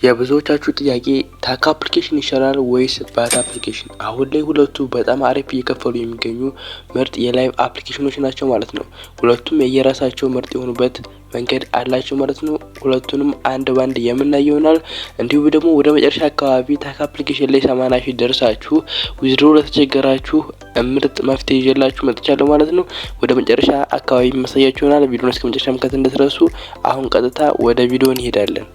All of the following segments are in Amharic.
የብዙዎቻችሁ ጥያቄ ታክ አፕሊኬሽን ይሻላል ወይስ ባት አፕሊኬሽን? አሁን ላይ ሁለቱ በጣም አሪፍ እየከፈሉ የሚገኙ ምርጥ የላይቭ አፕሊኬሽኖች ናቸው ማለት ነው። ሁለቱም የየራሳቸው ምርጥ የሆኑበት መንገድ አላቸው ማለት ነው። ሁለቱንም አንድ ባንድ የምናየው ይሆናል። እንዲሁም ደግሞ ወደ መጨረሻ አካባቢ ታክ አፕሊኬሽን ላይ 80 ሺህ ደርሳችሁ ዊዝድሮ ለተቸገራችሁ ምርጥ መፍትሄ ይዤላችሁ መጥቻለሁ ማለት ነው። ወደ መጨረሻ አካባቢ ማሳያችሁ ይሆናል። ቪዲዮውን እስከ መጨረሻ መከታተል እንዳትረሱ። አሁን ቀጥታ ወደ ቪዲዮ እንሄዳለን።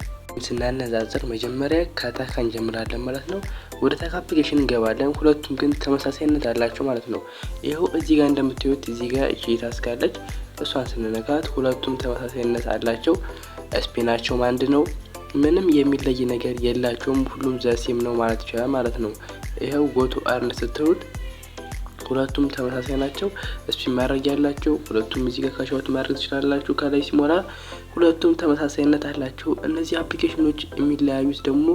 ስናነጻጽር መጀመሪያ ከታክ እንጀምራለን ማለት ነው። ወደ ታክ አፕሊኬሽን እንገባለን። ሁለቱም ግን ተመሳሳይነት አላቸው ማለት ነው። ይሄው እዚህ ጋር እንደምታዩት እዚህ ጋር እቺ ታስክ አለች። እሷን ስንነካት ሁለቱም ተመሳሳይነት አላቸው። ስፒናቸውም አንድ ነው። ምንም የሚለይ ነገር የላቸውም። ሁሉም ዘሴም ነው ማለት ይችላል ማለት ነው። ይሄው ጎቱ አርን ስትሉት ሁለቱም ተመሳሳይ ናቸው። ስፒን ማድረግ ያላቸው ሁለቱም እዚህ ጋር ካሻውት ማድረግ ትችላላችሁ። ከላይ ሲሞላ ሁለቱም ተመሳሳይነት አላቸው። እነዚህ አፕሊኬሽኖች የሚለያዩት ደግሞ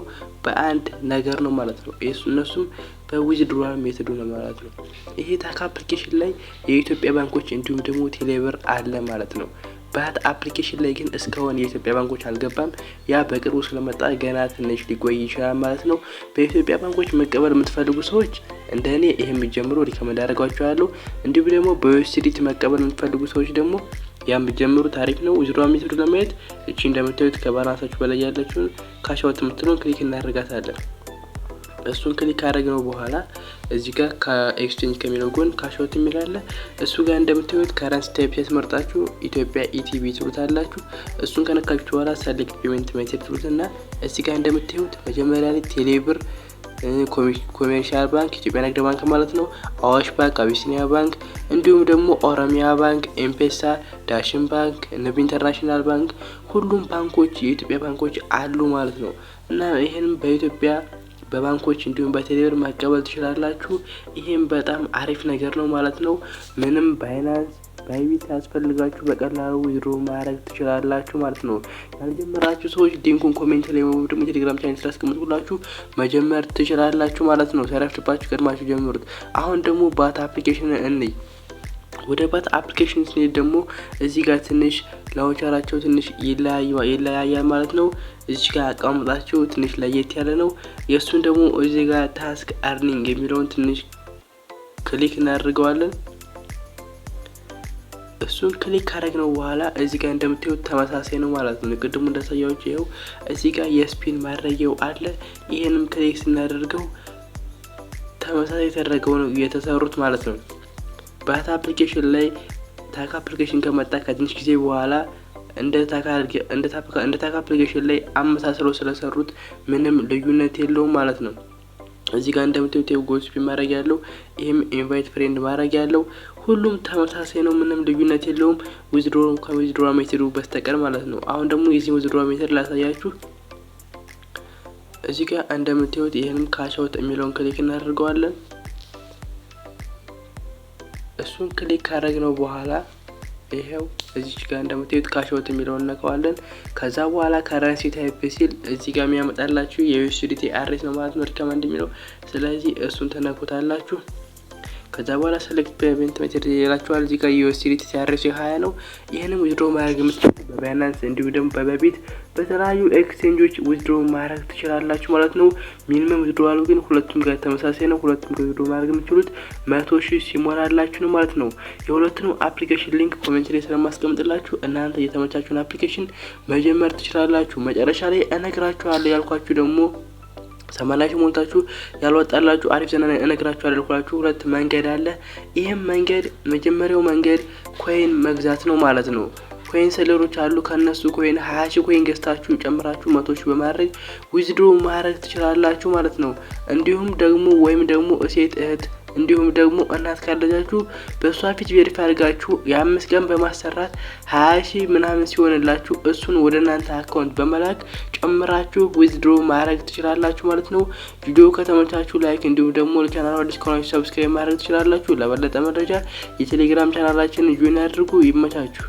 በአንድ ነገር ነው ማለት ነው። እነሱም በዊዝድሮዋል ሜቶዱ ነው ማለት ነው። ይሄ ታክ አፕሊኬሽን ላይ የኢትዮጵያ ባንኮች እንዲሁም ደግሞ ቴሌብር አለ ማለት ነው። ባት አፕሊኬሽን ላይ ግን እስካሁን የኢትዮጵያ ባንኮች አልገባም። ያ በቅርቡ ስለመጣ ገና ትንሽ ሊቆይ ይችላል ማለት ነው። በኢትዮጵያ ባንኮች መቀበል የምትፈልጉ ሰዎች እንደኔ ይሄን ጀምሮ ሪከመንድ አደርጋችኋለሁ። እንዲሁም ደግሞ በዩኤስዲቲ መቀበል የምትፈልጉ ሰዎች ደግሞ ያን ቢጀምሩ ታሪፍ ነው። ዊዝድሮዋል ሜቶድ ለማየት እቺ እንደምታዩት ከባላንሳችሁ በላይ ያለችውን ካሻውት የምትለውን ክሊክ እናደርጋታለን። እሱን ክሊክ ካደረግነው በኋላ እዚህ ጋር ከኤክስቼንጅ ከሚለው ጎን ካሻውት የሚል አለ። እሱ ጋር እንደምታዩት ከረንሲ ታይፕ ያስመርጣችሁ ኢትዮጵያ ኢቲቢ ትሉታላችሁ። እሱን ከነካችሁ በኋላ ሰሌክት ፔመንት ሜተድ ትሉትና እዚህ ጋር እንደምታዩት መጀመሪያ ላይ ቴሌብር፣ ኮሜርሻል ባንክ፣ ኢትዮጵያ ንግድ ባንክ ማለት ነው፣ አዋሽ ባንክ፣ አቢሲኒያ ባንክ እንዲሁም ደግሞ ኦሮሚያ ባንክ፣ ኤምፔሳ፣ ዳሽን ባንክ፣ ንብ ኢንተርናሽናል ባንክ ሁሉም ባንኮች የኢትዮጵያ ባንኮች አሉ ማለት ነው። እና ይሄንም በኢትዮጵያ በባንኮች እንዲሁም በቴሌብር መቀበል ትችላላችሁ። ይሄም በጣም አሪፍ ነገር ነው ማለት ነው። ምንም ባይናንስ ባይቢት ያስፈልጋችሁ በቀላሉ ዊዝድሮ ማድረግ ትችላላችሁ ማለት ነው። ያልጀመራችሁ ሰዎች ሊንኩን ኮሜንት ላይ ወይም ደግሞ ቴሌግራም ቻናል ስላስቀምጥኩላችሁ መጀመር ትችላላችሁ ማለት ነው። ሳይረፍድባችሁ ቀድማችሁ ጀምሩት። አሁን ደግሞ ባት አፕሊኬሽን እንይ። ወደ ባት አፕሊኬሽን ስንሄድ ደግሞ እዚህ ጋር ትንሽ ላውንቸራቸው ትንሽ ይለያያል ማለት ነው። እዚህ ጋር አቀማመጣቸው ትንሽ ለየት ያለ ነው። የእሱን ደግሞ እዚህ ጋር ታስክ አርኒንግ የሚለውን ትንሽ ክሊክ እናደርገዋለን። እሱን ክሊክ ካደረግነው በኋላ እዚህ ጋር እንደምታዩት ተመሳሳይ ነው ማለት ነው። ቅድሙ እንዳሳያችሁ ይኸው እዚህ ጋር የስፒን ማድረጊያው አለ። ይሄንም ክሊክ ስናደርገው ተመሳሳይ የተደረገው ነው የተሰሩት ማለት ነው። ባት አፕሊኬሽን ላይ ታክ አፕሊኬሽን ከመጣ ከትንሽ ጊዜ በኋላ እንደ ታክ አፕሊኬሽን ላይ አመሳስለው ስለሰሩት ምንም ልዩነት የለውም ማለት ነው። እዚህ ጋር እንደምታዩት ጎስፒ ማድረግ ያለው ይሄም ኢንቫይት ፍሬንድ ማድረግ ያለው ሁሉም ተመሳሳይ ነው። ምንም ልዩነት የለውም ከዊዝድሮዋል ሜተዱ በስተቀር ማለት ነው። አሁን ደግሞ የዚህ ዊዝድሮዋል ሜተድ ላሳያችሁ። እዚህ ጋር እንደምታዩት ይሄንም ካሻውት የሚለውን ክሊክ እናደርገዋለን። እሱን ክሊክ ካደረግነው በኋላ ይሄው እዚህ ጋር እንደምታዩት ካሻውት የሚለውን ነካዋለን። ከዛ በኋላ ከረንሲ ታይፕ ሲል እዚህ ጋር የሚያመጣላችሁ የዩኤስዲቲ አድሬስ ነው ማለት ነው ሪከመንድ የሚለው። ስለዚህ እሱን ተነኩታላችሁ። ከዛ በኋላ ሰሌክት ፔመንት ሜተድ ይላችኋል። እዚህ ጋር የዩኤስዲቲ አድሬስ 20 ነው። ይሄንን ዊዝድሮ ማድረግ የምትችሉት በባይናንስ እንዲሁም ደግሞ በበቢት በተለያዩ ኤክስቼንጆች ዊዝድሮ ማድረግ ትችላላችሁ ማለት ነው። ሚኒመም ዊዝድሮዋሉ ግን ሁለቱም ጋር ተመሳሳይ ነው። ሁለቱም ጋር ዊዝድሮ ማድረግ የምትችሉት 100,000 ሲሞላላችሁ ነው ማለት ነው። የሁለቱንም አፕሊኬሽን ሊንክ ኮሜንት ላይ ስለማስቀምጥላችሁ እናንተ የተመቻችሁን አፕሊኬሽን መጀመር ትችላላችሁ። መጨረሻ ላይ እነግራችኋለሁ ያልኳችሁ ደግሞ 80 ሺህ ሞልታችሁ ያልወጣላችሁ አሪፍ ዘና እነግራችኋለሁ ያልኳችሁ ሁለት መንገድ አለ። ይሄም መንገድ መጀመሪያው መንገድ ኮይን መግዛት ነው ማለት ነው። ኮይን ሴለሮች አሉ። ከነሱ ኮይን 20 ሺህ ኮይን ገዝታችሁ ጨምራችሁ 100 ሺህ በማድረግ ዊዝድሮ ማድረግ ትችላላችሁ ማለት ነው። እንዲሁም ደግሞ ወይም ደግሞ ሴት እህት እንዲሁም ደግሞ እናት ካለቻችሁ በሷ ፊት ቬሪፋይ አድርጋችሁ የ5 ቀን በማሰራት 20 ሺህ ምናምን ሲሆንላችሁ እሱን ወደ እናንተ አካውንት በመላክ ጨምራችሁ ዊዝድሮ ማድረግ ትችላላችሁ ማለት ነው። ቪዲዮ ከተመቻችሁ ላይክ እንዲሁም ደግሞ ለቻናሉ አዲስ ከሆናችሁ ሰብስክራይብ ማድረግ ትችላላችሁ። ለበለጠ መረጃ የቴሌግራም ቻናላችንን ጆይን አድርጉ። ይመቻችሁ።